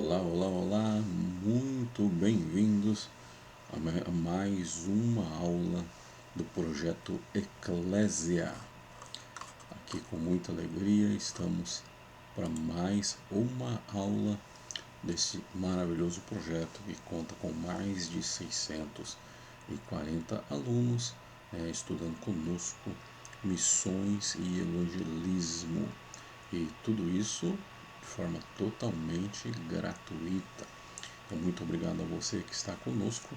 Olá, olá, olá, muito bem-vindos a mais uma aula do projeto Eclésia. Aqui com muita alegria estamos para mais uma aula desse maravilhoso projeto que conta com mais de 640 alunos estudando conosco missões e evangelismo. E tudo isso de forma totalmente gratuita. Então, muito obrigado a você que está conosco,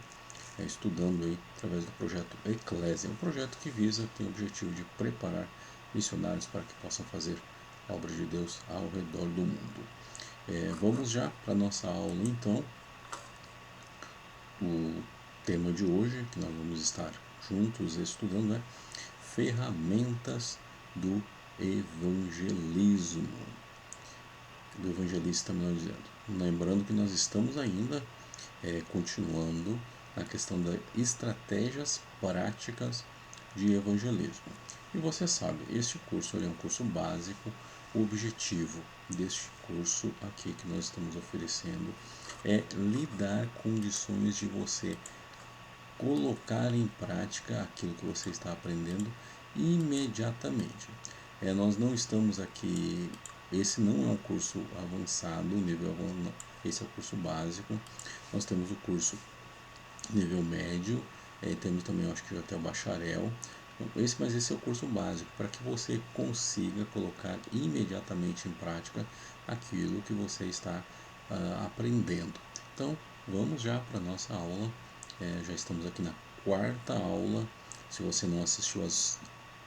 estudando aí através do projeto Eclésia, um projeto que tem o objetivo de preparar missionários para que possam fazer a obra de Deus ao redor do mundo. Vamos já para a nossa aula então. O tema de hoje que nós vamos estar juntos estudando é ferramentas do evangelismo. Do evangelista, melhor dizendo. Lembrando que nós estamos ainda continuando na questão das estratégias práticas de evangelismo. E você sabe, este curso é um curso básico. O objetivo deste curso aqui que nós estamos oferecendo é lhe dar condições de você colocar em prática aquilo que você está aprendendo imediatamente. Nós não estamos aqui, esse não é um curso avançado, esse é o curso básico. Nós temos o curso nível médio, temos também, acho que até o bacharel. Mas esse é o curso básico, para que você consiga colocar imediatamente em prática aquilo que você está aprendendo. Então, vamos já para a nossa aula. Já estamos aqui na quarta aula. Se você não assistiu às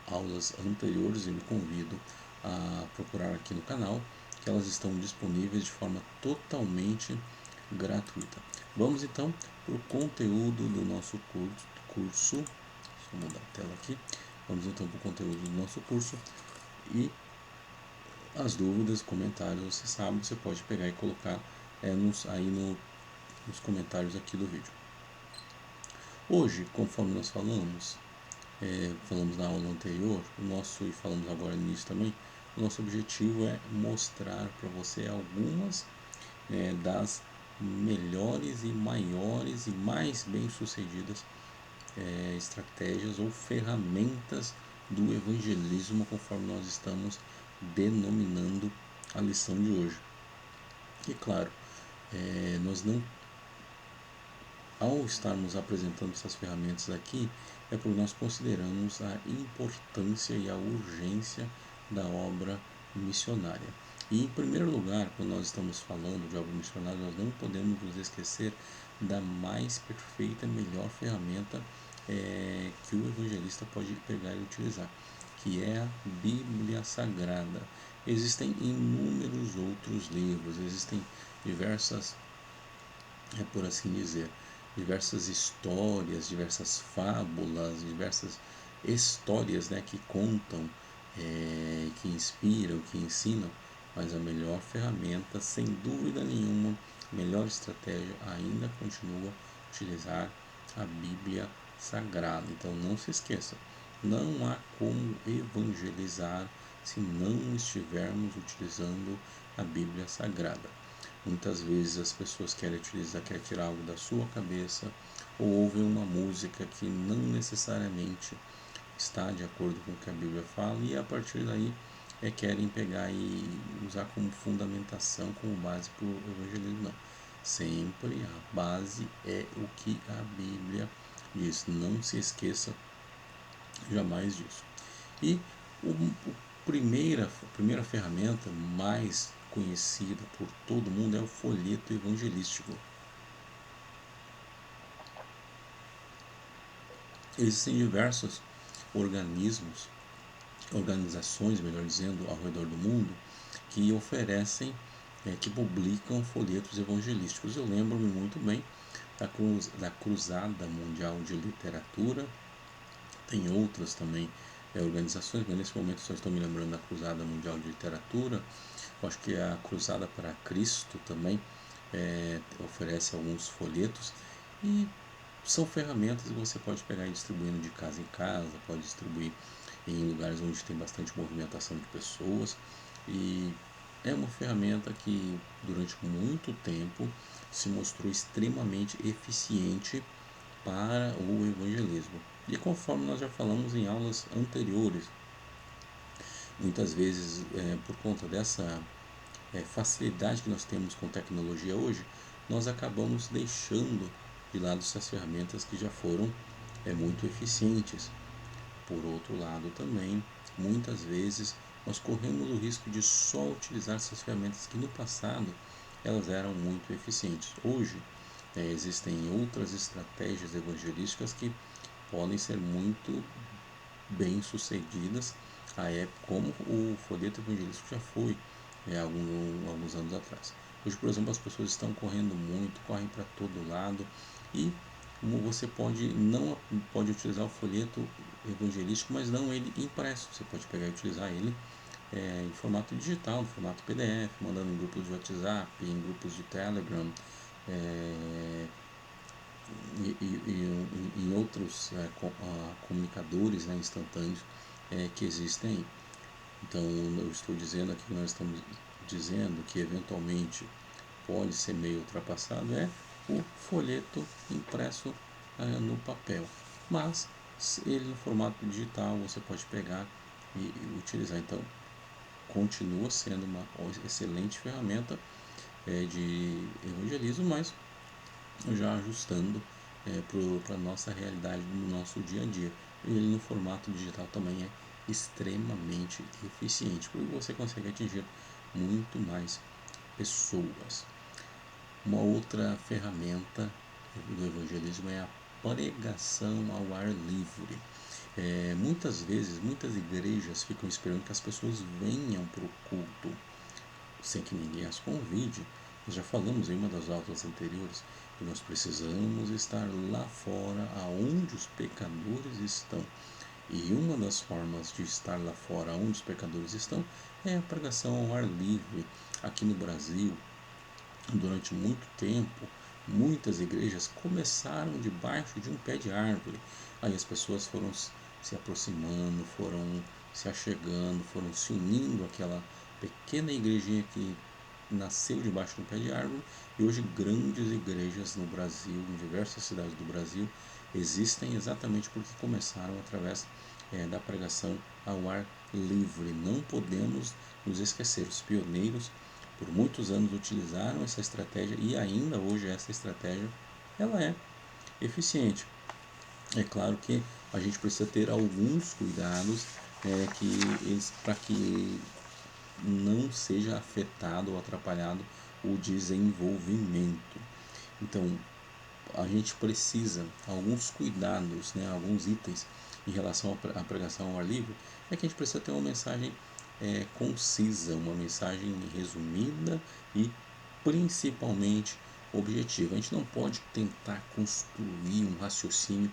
aulas anteriores, eu lhe convido a procurar aqui no canal, que elas estão disponíveis de forma totalmente gratuita. Vamos então para o conteúdo do nosso curso. Deixa eu mudar a tela aqui. Vamos então para o conteúdo do nosso curso. E as dúvidas, comentários, você sabe, você pode pegar e colocar nos comentários aqui do vídeo. Hoje, conforme nós falamos na aula anterior, e falamos agora no início também, o nosso objetivo é mostrar para você algumas das melhores e maiores e mais bem-sucedidas estratégias ou ferramentas do evangelismo, conforme nós estamos denominando a lição de hoje. E claro, nós não, ao estarmos apresentando essas ferramentas aqui, é porque nós consideramos a importância e a urgência da obra missionária. E em primeiro lugar, quando nós estamos falando de obra missionária, nós não podemos nos esquecer da mais perfeita, melhor ferramenta que o evangelista pode pegar e utilizar, que é a Bíblia Sagrada. Existem inúmeros outros livros, existem diversas, por assim dizer, diversas histórias, diversas fábulas, diversas histórias que contam, que inspiram, que ensinam, mas a melhor ferramenta, sem dúvida nenhuma, melhor estratégia ainda continua utilizar a Bíblia Sagrada. Então não se esqueça, não há como evangelizar se não estivermos utilizando a Bíblia Sagrada. Muitas vezes as pessoas querem tirar algo da sua cabeça, ou ouvem uma música que não necessariamente está de acordo com o que a Bíblia fala, e a partir daí querem pegar e usar como fundamentação, como base para o evangelismo. Não. Sempre a base é o que a Bíblia diz. Não se esqueça jamais disso. E a primeira ferramenta mais conhecida por todo mundo é o folheto evangelístico. Existem diversos organizações, melhor dizendo, ao redor do mundo, que oferecem, que publicam folhetos evangelísticos. Eu lembro-me muito bem da Cruzada Mundial de Literatura. Tem outras também organizações, mas nesse momento só estou me lembrando da Cruzada Mundial de Literatura. Eu acho que a Cruzada para Cristo também oferece alguns folhetos, e são ferramentas que você pode pegar e distribuindo de casa em casa, pode distribuir em lugares onde tem bastante movimentação de pessoas, e é uma ferramenta que durante muito tempo se mostrou extremamente eficiente para o evangelismo. E conforme nós já falamos em aulas anteriores, muitas vezes por conta dessa facilidade que nós temos com tecnologia hoje, nós acabamos deixando de lado essas ferramentas que já foram muito eficientes. Por outro lado também, muitas vezes nós corremos o risco de só utilizar essas ferramentas que no passado elas eram muito eficientes. Hoje existem outras estratégias evangelísticas que podem ser muito bem sucedidas, como o folheto evangelístico já foi alguns anos atrás. Hoje, por exemplo, as pessoas estão correndo muito, correm para todo lado e você pode utilizar o folheto evangelístico, mas não ele impresso. Você pode pegar e utilizar ele em formato digital, no formato PDF, mandando em grupos de WhatsApp, em grupos de Telegram, e em outros comunicadores instantâneos que existem aí. Então, eu estou dizendo aqui que nós estamos dizendo que eventualmente pode ser meio ultrapassado o folheto impresso no papel, mas ele no formato digital você pode pegar e utilizar. Então, continua sendo uma excelente ferramenta de evangelismo, mas já ajustando para a nossa realidade no nosso dia a dia. E ele no formato digital também é extremamente eficiente, porque você consegue atingir muito mais pessoas. Uma outra ferramenta do evangelismo é a pregação ao ar livre. Muitas vezes, muitas igrejas ficam esperando que as pessoas venham para o culto sem que ninguém as convide. Nós já falamos em uma das aulas anteriores que nós precisamos estar lá fora, aonde os pecadores estão. E uma das formas de estar lá fora, onde os pecadores estão, é a pregação ao ar livre. Aqui no Brasil, durante muito tempo, muitas igrejas começaram debaixo de um pé de árvore. Aí as pessoas foram se aproximando, foram se achegando, foram se unindo àquela pequena igrejinha que nasceu debaixo de um pé de árvore. E hoje grandes igrejas no Brasil, em diversas cidades do Brasil, existem exatamente porque começaram através da pregação ao ar livre. Não podemos nos esquecer, os pioneiros por muitos anos utilizaram essa estratégia e ainda hoje essa estratégia ela é eficiente. É claro que a gente precisa ter alguns cuidados para que não seja afetado ou atrapalhado o desenvolvimento. Então, a gente precisa alguns cuidados, alguns itens em relação à pregação ao ar livre, é que a gente precisa ter uma mensagem concisa, uma mensagem resumida e principalmente objetiva. A gente não pode tentar construir um raciocínio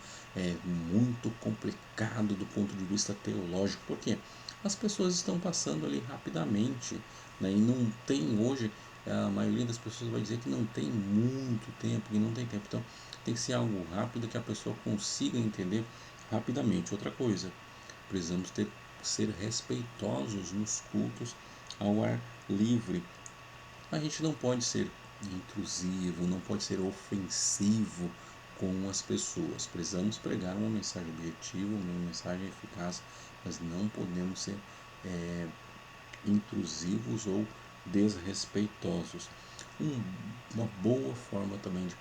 muito complicado do ponto de vista teológico, porque as pessoas estão passando ali rapidamente, e não tem hoje, a maioria das pessoas vai dizer que não tem muito tempo, que não tem tempo. Então tem que ser algo rápido que a pessoa consiga entender rapidamente. Outra coisa, precisamos ser respeitosos nos cultos ao ar livre. A gente não pode ser intrusivo, não pode ser ofensivo com as pessoas. Precisamos pregar uma mensagem objetiva, uma mensagem eficaz, mas não podemos ser intrusivos ou desrespeitosos. Uma boa forma também de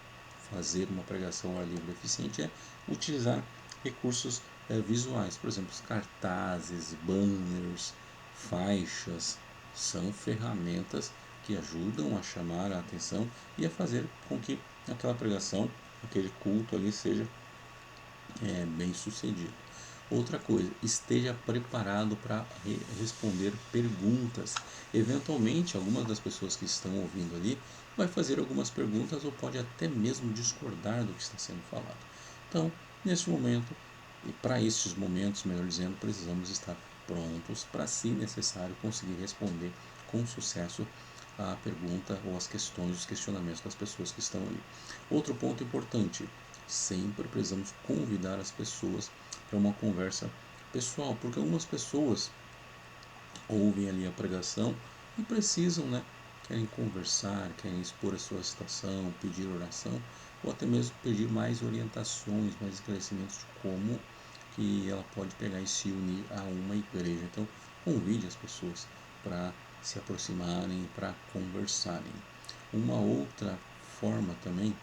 fazer uma pregação ao ar livre eficiente é utilizar recursos visuais, por exemplo, os cartazes, banners, faixas, são ferramentas que ajudam a chamar a atenção e a fazer com que aquela pregação, aquele culto ali seja bem sucedido. Outra coisa, esteja preparado para responder perguntas. Eventualmente, algumas das pessoas que estão ouvindo ali vai fazer algumas perguntas ou pode até mesmo discordar do que está sendo falado. Então, nesse momento, e para estes momentos, melhor dizendo, precisamos estar prontos para, se necessário, conseguir responder com sucesso a pergunta ou as questões, os questionamentos das pessoas que estão ali. Outro ponto importante, sempre precisamos convidar as pessoas para uma conversa pessoal, porque algumas pessoas ouvem ali a pregação e precisam, né, querem conversar, querem expor a sua situação, pedir oração, ou até mesmo pedir mais orientações, mais esclarecimentos de como que ela pode pegar e se unir a uma igreja. Então, convide as pessoas para se aproximarem, para conversarem. Uma outra forma também,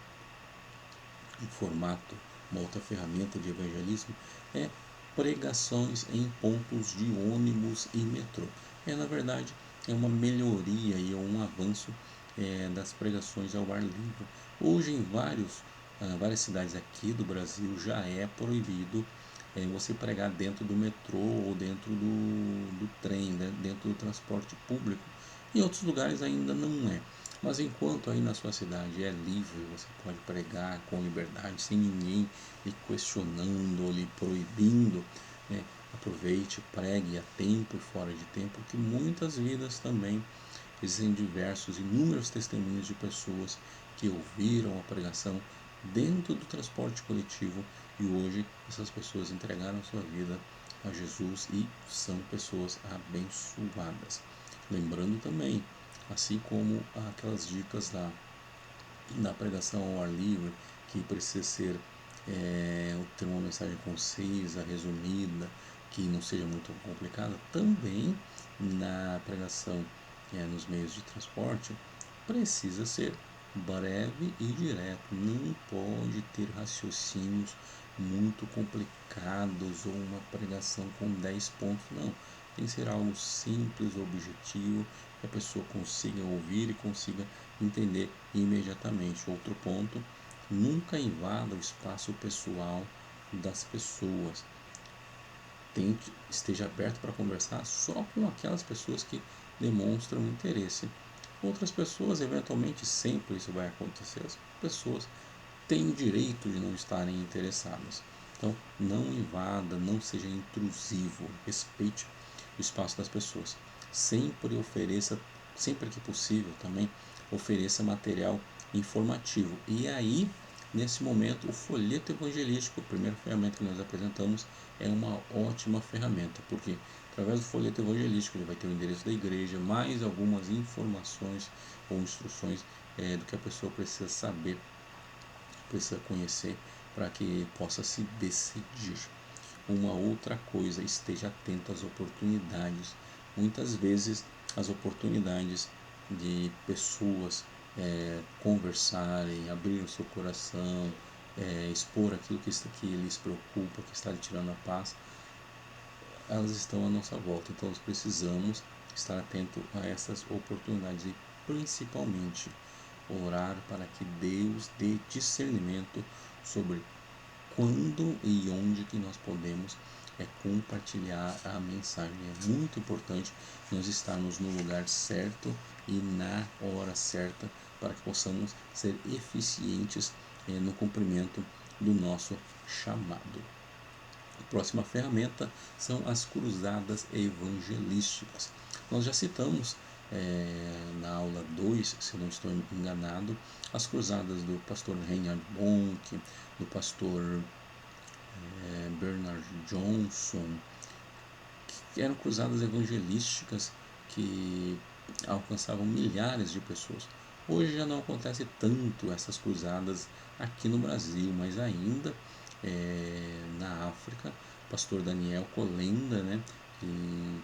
um formato, uma outra ferramenta de evangelismo é pregações em pontos de ônibus e metrô. Na verdade, é uma melhoria e um avanço das pregações ao ar livre. Hoje, em várias cidades aqui do Brasil, já é proibido você pregar dentro do metrô ou dentro do trem, né, dentro do transporte público. Em outros lugares ainda não é. Mas enquanto aí na sua cidade é livre, você pode pregar com liberdade, sem ninguém lhe questionando ou lhe proibindo, né? Aproveite, pregue a tempo e fora de tempo, que muitas vidas também existem inúmeros testemunhos de pessoas que ouviram a pregação dentro do transporte coletivo e hoje essas pessoas entregaram sua vida a Jesus e são pessoas abençoadas. Lembrando também, assim como aquelas dicas da pregação ao ar livre, que precisa ser ter uma mensagem concisa, resumida, que não seja muito complicada, também na pregação nos meios de transporte precisa ser breve e direto, não pode ter raciocínios muito complicados ou uma pregação com 10 pontos, não. Tem que ser algo simples, objetivo, que a pessoa consiga ouvir e consiga entender imediatamente. Outro ponto, nunca invada o espaço pessoal das pessoas. Esteja aberto para conversar só com aquelas pessoas que demonstram interesse. Outras pessoas, eventualmente, sempre isso vai acontecer. As pessoas têm o direito de não estarem interessadas. Então, não invada, não seja intrusivo, respeite o espaço das pessoas. Sempre que possível também, ofereça material informativo. E aí, nesse momento, o folheto evangelístico, a primeira ferramenta que nós apresentamos, é uma ótima ferramenta, porque através do folheto evangelístico ele vai ter o endereço da igreja, mais algumas informações ou instruções do que a pessoa precisa saber, precisa conhecer para que possa se decidir. Uma outra coisa, esteja atento às oportunidades. Muitas vezes as oportunidades de pessoas conversarem, abrir o seu coração, expor aquilo que lhes preocupa, que está lhe tirando a paz, elas estão à nossa volta. Então nós precisamos estar atento a essas oportunidades e principalmente orar para que Deus dê discernimento sobre quando e onde que nós podemos compartilhar a mensagem. É muito importante nós estarmos no lugar certo e na hora certa para que possamos ser eficientes no cumprimento do nosso chamado. A próxima ferramenta são as cruzadas evangelísticas. Nós já citamos na aula 2, se não estou enganado, as cruzadas do pastor Reinhard Bonk, do pastor Bernard Johnson, que eram cruzadas evangelísticas que alcançavam milhares de pessoas. Hoje já não acontece tanto essas cruzadas aqui no Brasil, mas ainda na África, o pastor Daniel Kolenda, né, que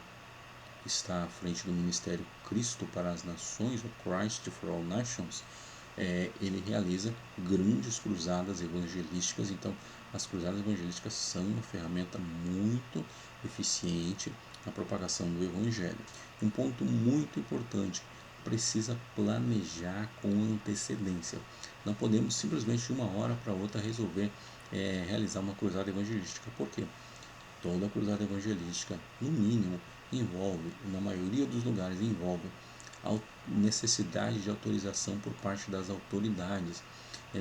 está à frente do Ministério Cristo para as Nações, o Christ for All Nations, ele realiza grandes cruzadas evangelísticas. Então, as cruzadas evangelísticas são uma ferramenta muito eficiente na propagação do Evangelho. Um ponto muito importante, precisa planejar com antecedência. Não podemos simplesmente de uma hora para outra resolver realizar uma cruzada evangelística. Por quê? Toda cruzada evangelística, no mínimo, envolve, na maioria dos lugares, envolve a necessidade de autorização por parte das autoridades,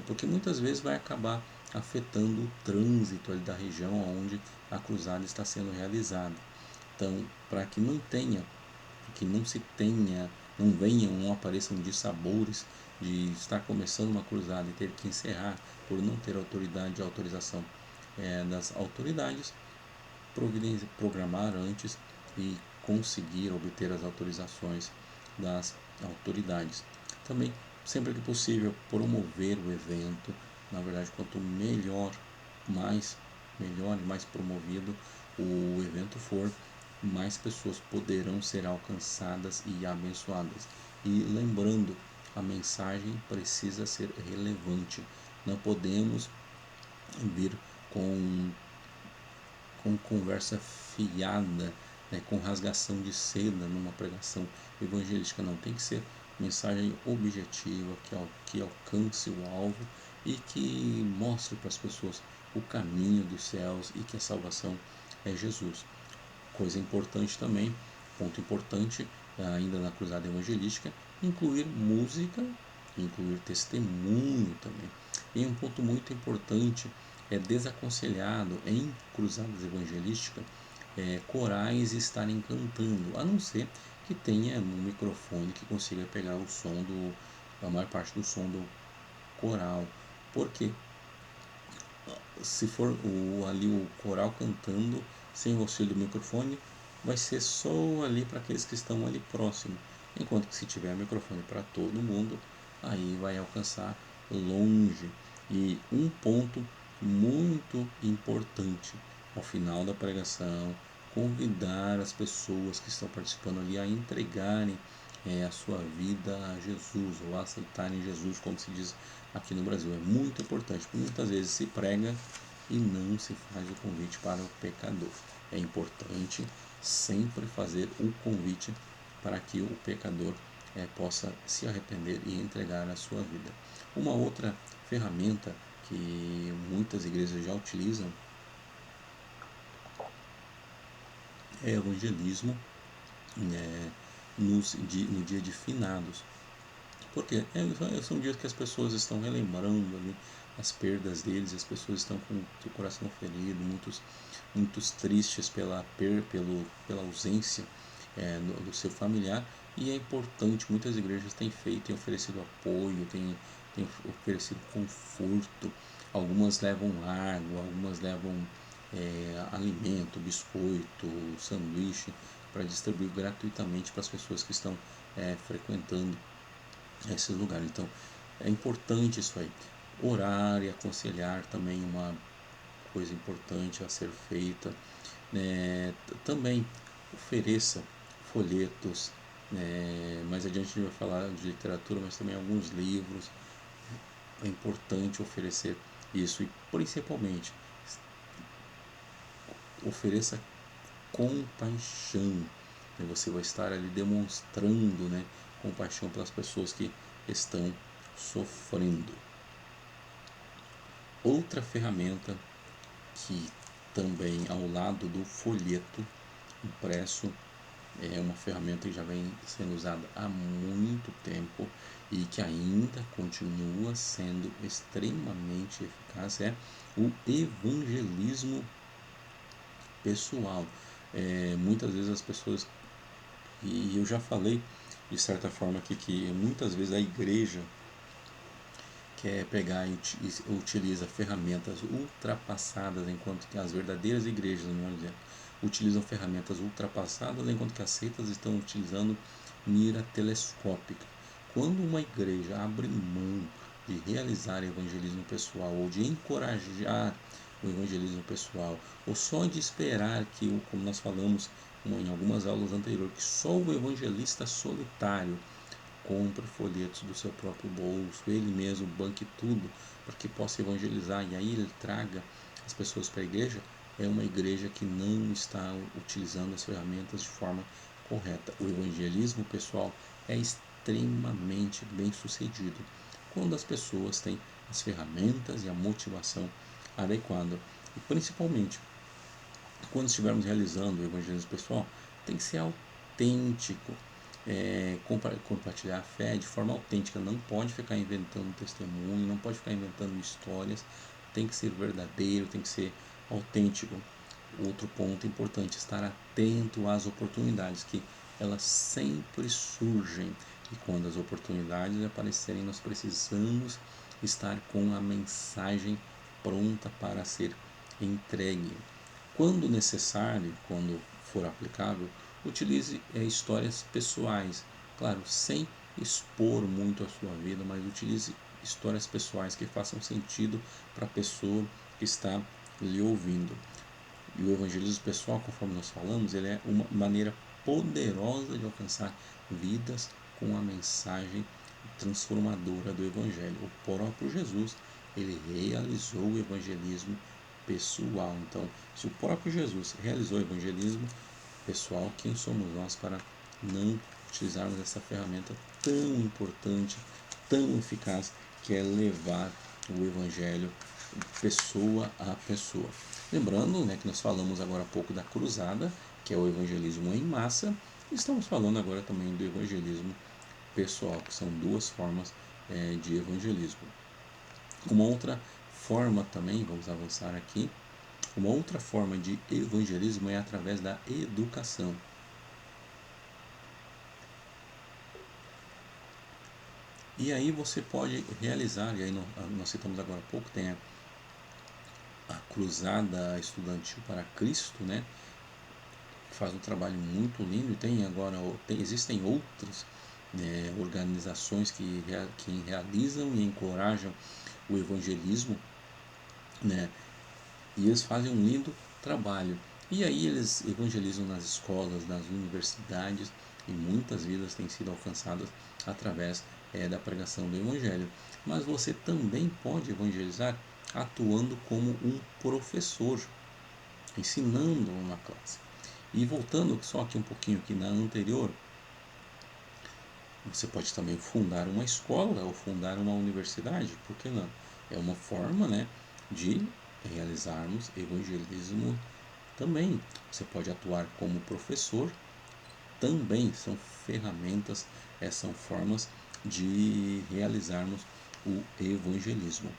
porque muitas vezes vai acabar afetando o trânsito ali da região onde a cruzada está sendo realizada. Então, para que não venham, não apareçam dissabores de estar começando uma cruzada e ter que encerrar por não ter autorização das autoridades, programar antes e conseguir obter as autorizações das autoridades. Também, sempre que possível, promover o evento. Na verdade, quanto melhor e mais promovido o evento for, mais pessoas poderão ser alcançadas e abençoadas. E lembrando, a mensagem precisa ser relevante. Não podemos vir com conversa fiada, né, com rasgação de seda numa pregação evangelística. Não, tem que ser mensagem objetiva, que alcance o alvo e que mostre para as pessoas o caminho dos céus e que a salvação é Jesus. Coisa importante também, ponto importante ainda na cruzada evangelística, incluir música, incluir testemunho também. E um ponto muito importante, é desaconselhado em cruzadas evangelísticas corais estarem cantando, a não ser que tenha um microfone que consiga pegar o som a maior parte do som do coral. Porque se for ali o coral cantando sem o auxílio do microfone, vai ser só ali para aqueles que estão ali próximo. Enquanto que se tiver microfone para todo mundo, aí vai alcançar longe. E um ponto muito importante ao final da pregação, convidar as pessoas que estão participando ali a entregarem a sua vida a Jesus, ou a aceitarem Jesus, como se diz aqui no Brasil. É muito importante, porque muitas vezes se prega e não se faz o convite para o pecador. É importante sempre fazer o convite para que o pecador possa se arrepender e entregar a sua vida. Uma outra ferramenta que muitas igrejas já utilizam é evangelismo no dia de finados. Porque são dias que as pessoas estão relembrando ali as perdas deles, as pessoas estão com o coração ferido, muitos tristes pela ausência do seu familiar. E é importante, muitas igrejas têm feito, têm oferecido apoio, têm oferecido conforto. Algumas levam água, algumas levam alimento, biscoito, sanduíche, para distribuir gratuitamente para as pessoas que estão frequentando esses lugares. Então, é importante isso aí. Orar e aconselhar também uma coisa importante a ser feita. Também ofereça folhetos. Mais adiante a gente vai falar de literatura, mas também alguns livros. É importante oferecer isso, e principalmente ofereça compaixão. Você vai estar ali demonstrando, compaixão pelas pessoas que estão sofrendo. Outra ferramenta que também, ao lado do folheto impresso, é uma ferramenta que já vem sendo usada há muito tempo e que ainda continua sendo extremamente eficaz, é o evangelismo pessoal. Muitas vezes as pessoas, e eu já falei de certa forma aqui, que muitas vezes a igreja quer pegar e utiliza ferramentas ultrapassadas, enquanto que as verdadeiras igrejas, melhor dizendo, utilizam ferramentas ultrapassadas, enquanto que as seitas estão utilizando mira telescópica. Quando uma igreja abre mão de realizar evangelismo pessoal, ou de encorajar o evangelismo pessoal, ou só de esperar que, como nós falamos em algumas aulas anteriores, que só o evangelista solitário compre folhetos do seu próprio bolso, ele mesmo banque tudo para que possa evangelizar, e aí ele traga as pessoas para a igreja, é uma igreja que não está utilizando as ferramentas de forma correta. O evangelismo pessoal é extremamente bem sucedido quando as pessoas têm as ferramentas e a motivação adequada. E principalmente quando estivermos realizando o evangelismo pessoal, tem que ser autêntico. Compartilhar a fé de forma autêntica, não pode ficar inventando testemunho, não pode ficar inventando histórias, tem que ser verdadeiro, tem que ser autêntico. Outro ponto importante, estar atento às oportunidades, que elas sempre surgem, e quando as oportunidades aparecerem, nós precisamos estar com a mensagem pronta para ser entregue. Quando necessário, quando for aplicável, utilize histórias pessoais. claro, sem expor muito a sua vida, mas utilize histórias pessoais que façam sentido para a pessoa que está lhe ouvindo. E o evangelismo pessoal, conforme nós falamos, ele é uma maneira poderosa de alcançar vidas com a mensagem transformadora do evangelho. O próprio Jesus, ele realizou o evangelismo pessoal. Então, se o próprio Jesus realizou o evangelismo pessoal, quem somos nós para não utilizarmos essa ferramenta tão importante, tão eficaz, que é levar o evangelho pessoa a pessoa. Lembrando, né, que nós falamos agora há pouco da cruzada, que é o evangelismo em massa, e estamos falando agora também do evangelismo pessoal, que são duas formas de evangelismo. Uma outra forma também, vamos avançar aqui, uma outra forma de evangelismo é através da educação. E aí você pode realizar, e aí nós citamos agora há pouco, tem a cruzada estudantil para Cristo, né? Faz um trabalho muito lindo, e tem agora, existem outras organizações que realizam e encorajam o evangelismo, né? E eles fazem um lindo trabalho. E aí eles evangelizam nas escolas, nas universidades, e muitas vidas têm sido alcançadas através da pregação do Evangelho. Mas você também pode evangelizar atuando como um professor, ensinando uma classe. E voltando só aqui um pouquinho aqui na anterior, você pode também fundar uma escola ou fundar uma universidade, por que não? É uma forma, né, de realizarmos evangelismo também. Você pode atuar como professor, também são ferramentas, são formas de realizarmos o evangelismo.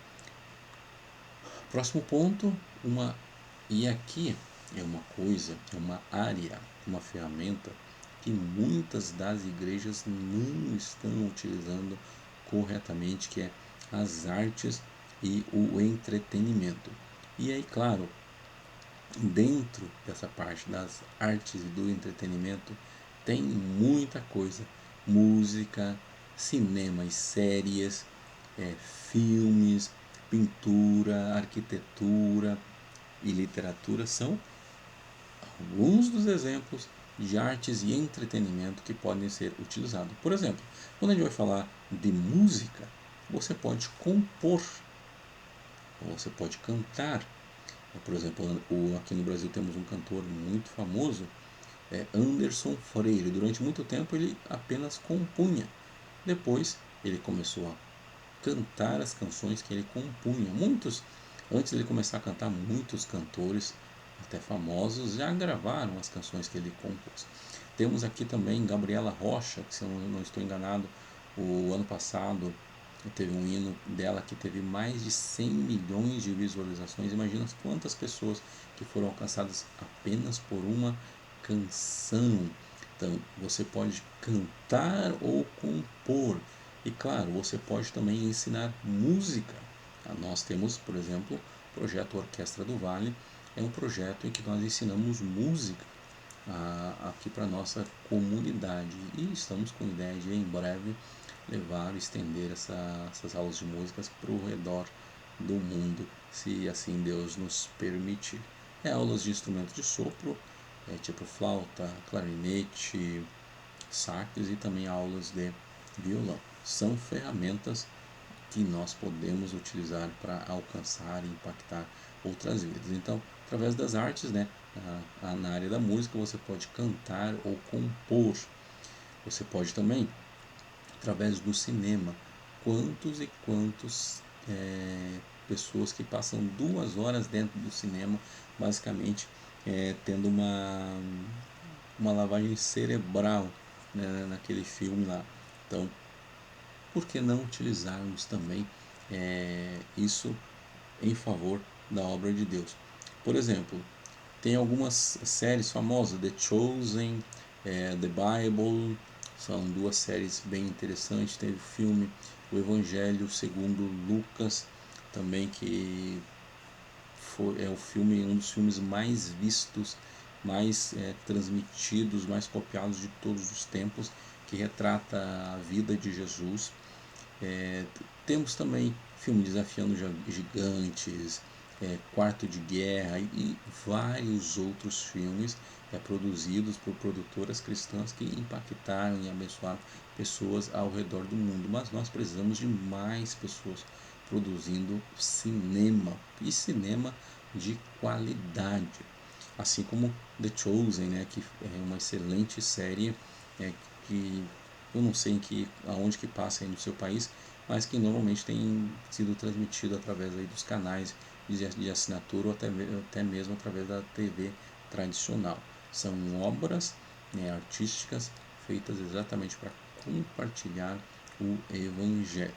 Próximo ponto, e aqui é uma coisa, é uma área, uma ferramenta que muitas das igrejas não estão utilizando corretamente, que é as artes e o entretenimento. E aí, claro, dentro dessa parte das artes e do entretenimento tem muita coisa: música, cinema e séries, filmes, pintura, arquitetura e literatura são alguns dos exemplos de artes e entretenimento que podem ser utilizados. Por exemplo, quando a gente vai falar de música, você pode compor, você pode cantar. Por exemplo, aqui no Brasil temos um cantor muito famoso, Anderson Freire. Durante muito tempo ele apenas compunha. Depois ele começou a cantar as canções que ele compunha. Antes de ele começar a cantar, muitos cantores, até famosos, já gravaram as canções que ele compôs. Temos aqui também Gabriela Rocha, que se eu não estou enganado, o ano passado teve um hino dela que teve mais de 100 milhões de visualizações. Imagina quantas pessoas que foram alcançadas apenas por uma canção. Então, você pode cantar ou compor. E claro, você pode também ensinar música. Nós temos, por exemplo, o projeto Orquestra do Vale, é um projeto em que nós ensinamos música aqui para a nossa comunidade. E estamos com a ideia de, em breve, levar, estender essas aulas de músicas para o redor do mundo, se assim Deus nos permitir. Aulas de instrumento de sopro, tipo flauta, clarinete, sax, e também aulas de violão. São ferramentas que nós podemos utilizar para alcançar e impactar outras vidas. Então, através das artes, né, na área da música, você pode cantar ou compor. Você pode também, através do cinema, quantos e quantos pessoas que passam 2 horas dentro do cinema, basicamente tendo uma lavagem cerebral, né, naquele filme lá. Então, por que não utilizarmos também isso em favor da obra de Deus? Por exemplo, tem algumas séries famosas, The Chosen, The Bible, são 2 séries bem interessantes. Teve o filme O Evangelho segundo Lucas, também, que é um dos filmes mais vistos, mais transmitidos, mais copiados de todos os tempos, que retrata a vida de Jesus. Temos também filme Desafiando Gigantes, Quarto de Guerra e vários outros filmes produzidos por produtoras cristãs que impactaram e abençoaram pessoas ao redor do mundo. Mas nós precisamos de mais pessoas produzindo cinema, e cinema de qualidade. Assim como The Chosen, né, que é uma excelente série, que eu não sei aonde que passa aí no seu país, mas que normalmente tem sido transmitido através aí dos canais de assinatura ou até mesmo através da TV tradicional. São obras, né, artísticas feitas exatamente para compartilhar o Evangelho.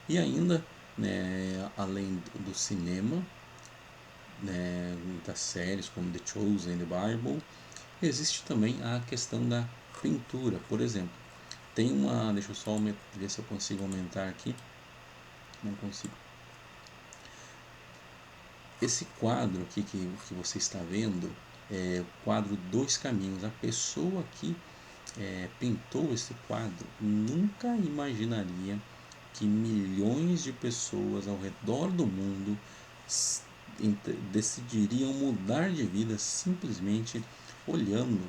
E ainda, né, além do cinema, né, das séries como The Chosen, The Bible, existe também a questão da pintura. Por exemplo, tem uma, deixa eu só ver se eu consigo aumentar aqui, não consigo. Esse quadro aqui que você está vendo é o quadro Dois Caminhos. A pessoa que pintou esse quadro nunca imaginaria que milhões de pessoas ao redor do mundo decidiriam mudar de vida simplesmente olhando,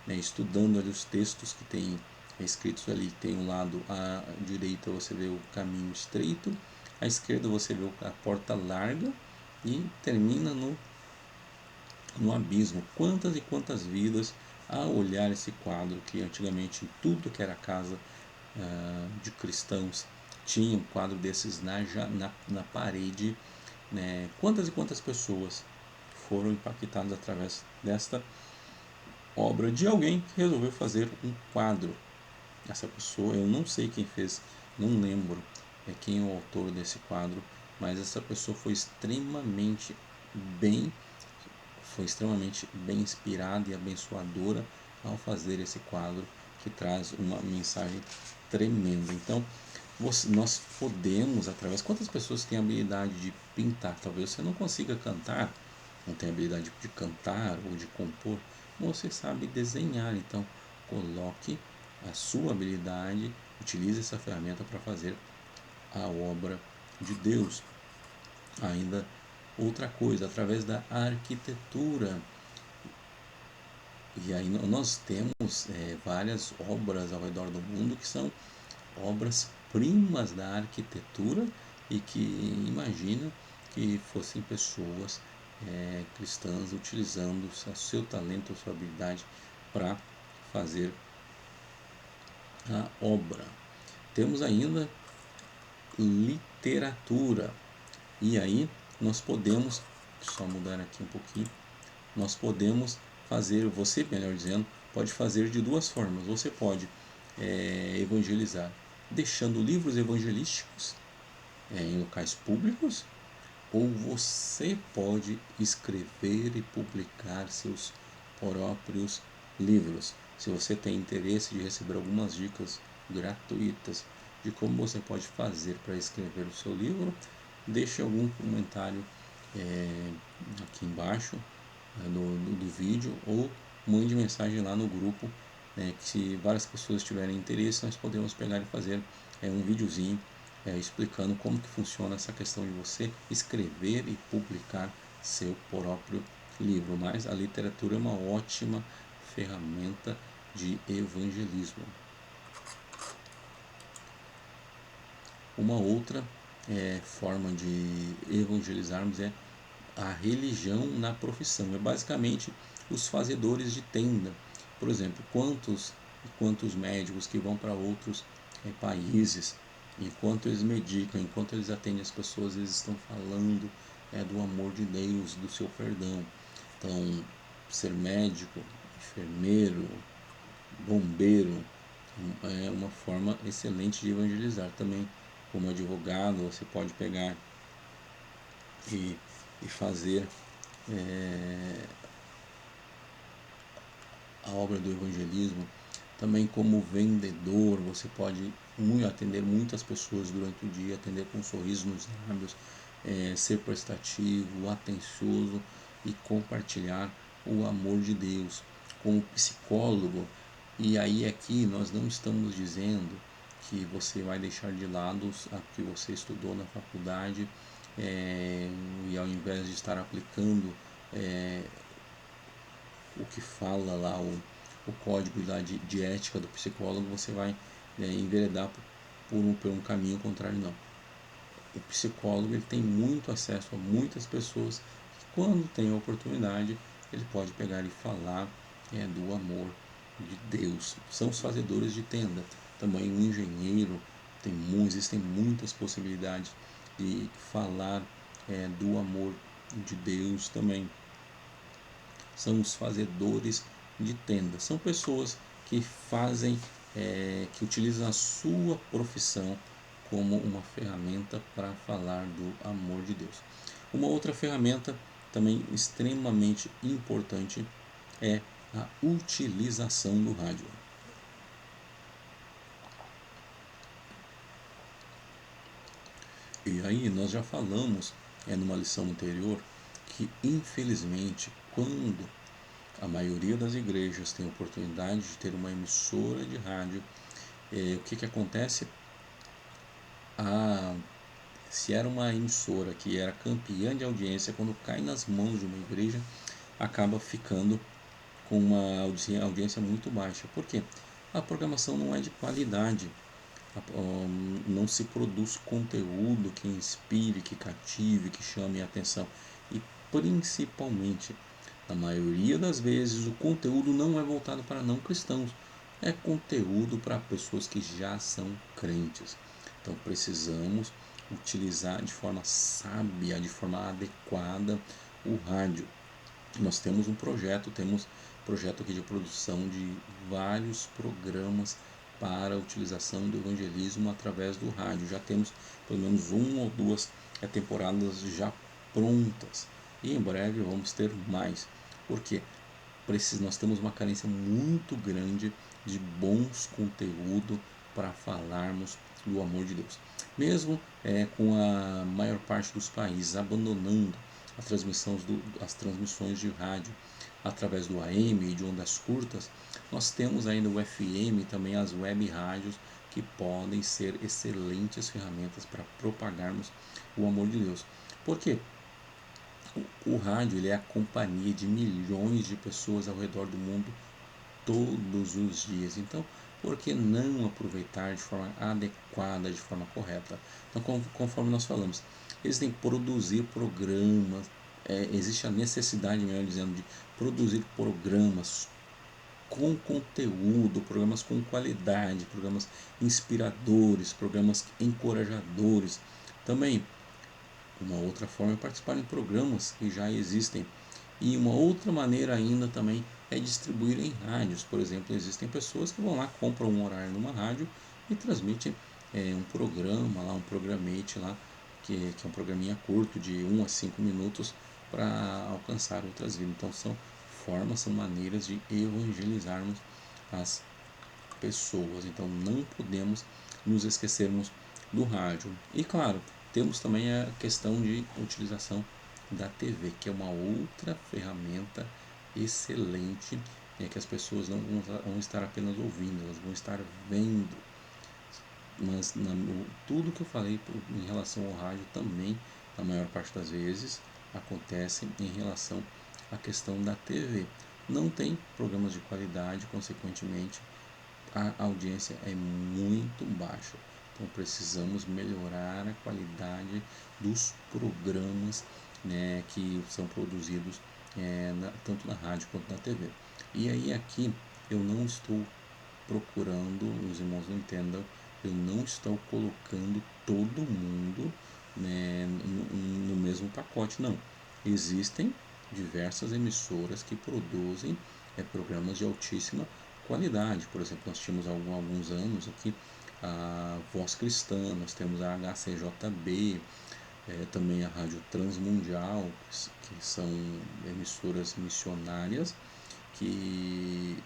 né, estudando ali os textos que tem escritos ali. Tem um lado à direita você vê o caminho estreito, à esquerda você vê a porta larga e termina no abismo. Quantas e quantas vidas ao olhar esse quadro, que antigamente tudo que era casa de cristãos tinha um quadro desses na parede, né? Quantas e quantas pessoas foram impactadas através desta obra de alguém que resolveu fazer um quadro. Essa pessoa, eu não sei quem fez, não lembro quem é o autor desse quadro, mas essa pessoa bem foi extremamente bem inspirada e abençoadora ao fazer esse quadro, que traz uma mensagem tremenda. Então, nós podemos, através... Quantas pessoas têm a habilidade de pintar? Talvez você não consiga cantar, não tenha habilidade de cantar ou de compor, mas você sabe desenhar. Então, coloque a sua habilidade, utilize essa ferramenta para fazer a obra de Deus. Ainda outra coisa, através da arquitetura. E aí nós temos várias obras ao redor do mundo que são obras primas da arquitetura e que imagina que fossem pessoas cristãs utilizando o seu talento, a sua habilidade para fazer a obra. Temos ainda literatura. E aí nós podemos, só mudar aqui um pouquinho, nós podemos fazer, você melhor dizendo, pode fazer de duas formas. Você pode evangelizar deixando livros evangelísticos em locais públicos, ou você pode escrever e publicar seus próprios livros. Se você tem interesse de receber algumas dicas gratuitas de como você pode fazer para escrever o seu livro, deixe algum comentário aqui embaixo do vídeo, ou mande mensagem lá no grupo, que se várias pessoas tiverem interesse, nós podemos pegar e fazer um videozinho explicando como que funciona essa questão de você escrever e publicar seu próprio livro. Mas a literatura é uma ótima ferramenta de evangelismo. Uma outra forma de evangelizarmos é a religião na profissão. É basicamente os fazedores de tenda. Por exemplo, quantos médicos que vão para outros países, enquanto eles medicam, enquanto eles atendem as pessoas, eles estão falando do amor de Deus, do seu perdão. Então, ser médico, enfermeiro, bombeiro é uma forma excelente de evangelizar. Também, como advogado, você pode pegar e fazer a obra do evangelismo. Também como vendedor, você pode atender muitas pessoas durante o dia, atender com um sorriso nos lábios, ser prestativo, atencioso e compartilhar o amor de Deus. Como psicólogo, E aí aqui nós não estamos dizendo que você vai deixar de lado o que você estudou na faculdade, e ao invés de estar aplicando o que fala lá, o código lá de ética do psicólogo, você vai enveredar por um caminho contrário, não. O psicólogo ele tem muito acesso a muitas pessoas que, quando tem a oportunidade, ele pode pegar e falar do amor de Deus. São os fazedores de tenda. Também um engenheiro, existem muitas possibilidades de falar do amor de Deus também. São os fazedores de tenda. São pessoas que fazem, que utilizam a sua profissão como uma ferramenta para falar do amor de Deus. Uma outra ferramenta também extremamente importante é a utilização do rádio. E aí nós já falamos numa lição anterior que, infelizmente, quando a maioria das igrejas tem a oportunidade de ter uma emissora de rádio, o que acontece? Se era uma emissora que era campeã de audiência, quando cai nas mãos de uma igreja, acaba ficando com uma audiência muito baixa. Por quê? A programação não é de qualidade, não se produz conteúdo que inspire, que cative, que chame a atenção. E principalmente, na maioria das vezes, o conteúdo não é voltado para não cristãos, é conteúdo para pessoas que já são crentes. Então precisamos utilizar de forma sábia, de forma adequada o rádio. Nós temos um projeto aqui de produção de vários programas para a utilização do evangelismo através do rádio. Já temos pelo menos uma ou duas temporadas já prontas e em breve vamos ter mais. Porque nós temos uma carência muito grande de bons conteúdos para falarmos do amor de Deus. Mesmo com a maior parte dos países abandonando as transmissões de rádio através do AM e de ondas curtas, nós temos ainda o FM e também as web rádios que podem ser excelentes ferramentas para propagarmos o amor de Deus. Por quê? O rádio ele é a companhia de milhões de pessoas ao redor do mundo todos os dias. Então, por que não aproveitar de forma adequada, de forma correta? Então, conforme nós falamos, existem produzir programas, existe a necessidade, melhor dizendo, de produzir programas com conteúdo, programas com qualidade, programas inspiradores, programas encorajadores. Também, uma outra forma é participar em programas que já existem. E uma outra maneira ainda também é distribuir em rádios. Por exemplo, existem pessoas que vão lá, compram um horário numa rádio e transmitem um programa lá, um programete lá, que é um programinha curto de 1 a 5 minutos para alcançar outras vidas. Então são maneiras de evangelizarmos as pessoas. Então não podemos nos esquecermos do rádio. E claro, temos também a questão de utilização da TV, que é uma outra ferramenta excelente, que as pessoas não vão estar apenas ouvindo, elas vão estar vendo. Mas tudo que eu falei em relação ao rádio também, na maior parte das vezes, acontece em relação à questão da TV. Não tem programas de qualidade, consequentemente, a audiência é muito baixa. Então precisamos melhorar a qualidade dos programas, né, que são produzidos tanto na rádio quanto na TV. E aí aqui eu não estou procurando, os irmãos não entendam, eu não estou colocando todo mundo, né, no mesmo pacote, não. Existem diversas emissoras que produzem programas de altíssima qualidade. Por exemplo, nós tínhamos há alguns anos aqui a Voz Cristã, nós temos a HCJB, também a Rádio Transmundial, que são emissoras missionárias que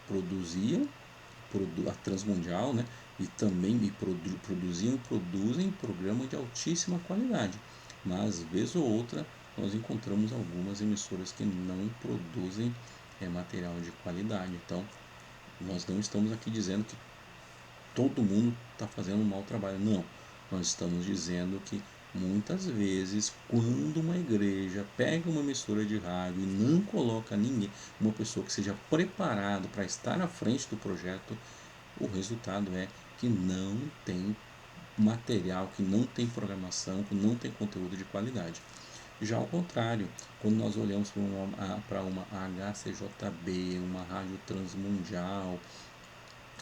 produziam a Transmundial, né, e também produziam e produzem programas de altíssima qualidade. Mas, vez ou outra, nós encontramos algumas emissoras que não produzem material de qualidade. Então, Nós não estamos aqui dizendo que todo mundo está fazendo um mau trabalho, não. Nós estamos dizendo que muitas vezes, quando uma igreja pega uma emissora de rádio e não coloca ninguém, uma pessoa que seja preparado para estar à frente do projeto, o resultado é que não tem material, que não tem programação, que não tem conteúdo de qualidade. Já ao contrário, quando nós olhamos para uma HCJB, uma rádio transmundial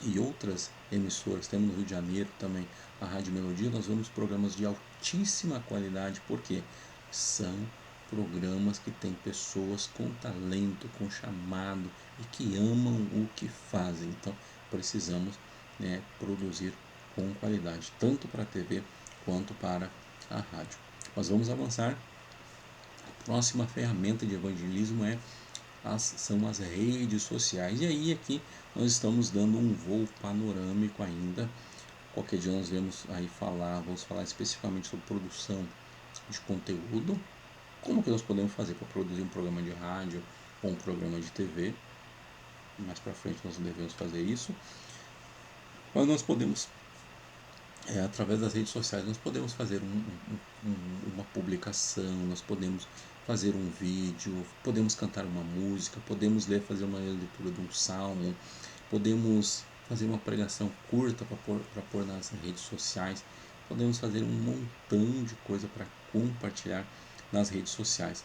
e outras emissoras, temos no Rio de Janeiro também a Rádio Melodia, nós vemos programas de altíssima qualidade, porque são programas que têm pessoas com talento, com chamado e que amam o que fazem. Então precisamos, né, produzir com qualidade, tanto para a TV quanto para a rádio. Mas vamos avançar. A próxima ferramenta de evangelismo são as redes sociais. E aí aqui nós estamos dando um voo panorâmico ainda. Qualquer dia nós vamos falar especificamente sobre produção de conteúdo. Como que nós podemos fazer para produzir um programa de rádio ou um programa de TV. Mais para frente nós devemos fazer isso. Mas nós podemos, através das redes sociais, nós podemos fazer uma publicação, nós podemos fazer um vídeo, podemos cantar uma música, podemos fazer uma leitura de um salmo, podemos fazer uma pregação curta para pôr nas redes sociais, podemos fazer um montão de coisa para compartilhar nas redes sociais.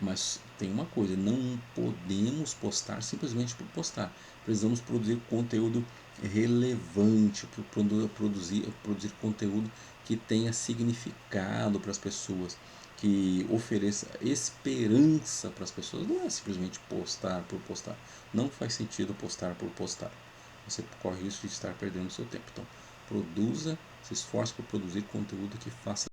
Mas tem uma coisa, não podemos postar simplesmente por postar, precisamos produzir conteúdo relevante, produzir conteúdo que tenha significado para as pessoas, que ofereça esperança para as pessoas. Não é simplesmente postar por postar, não faz sentido postar por postar, você corre o risco de estar perdendo o seu tempo. Então produza, se esforce por produzir conteúdo que faça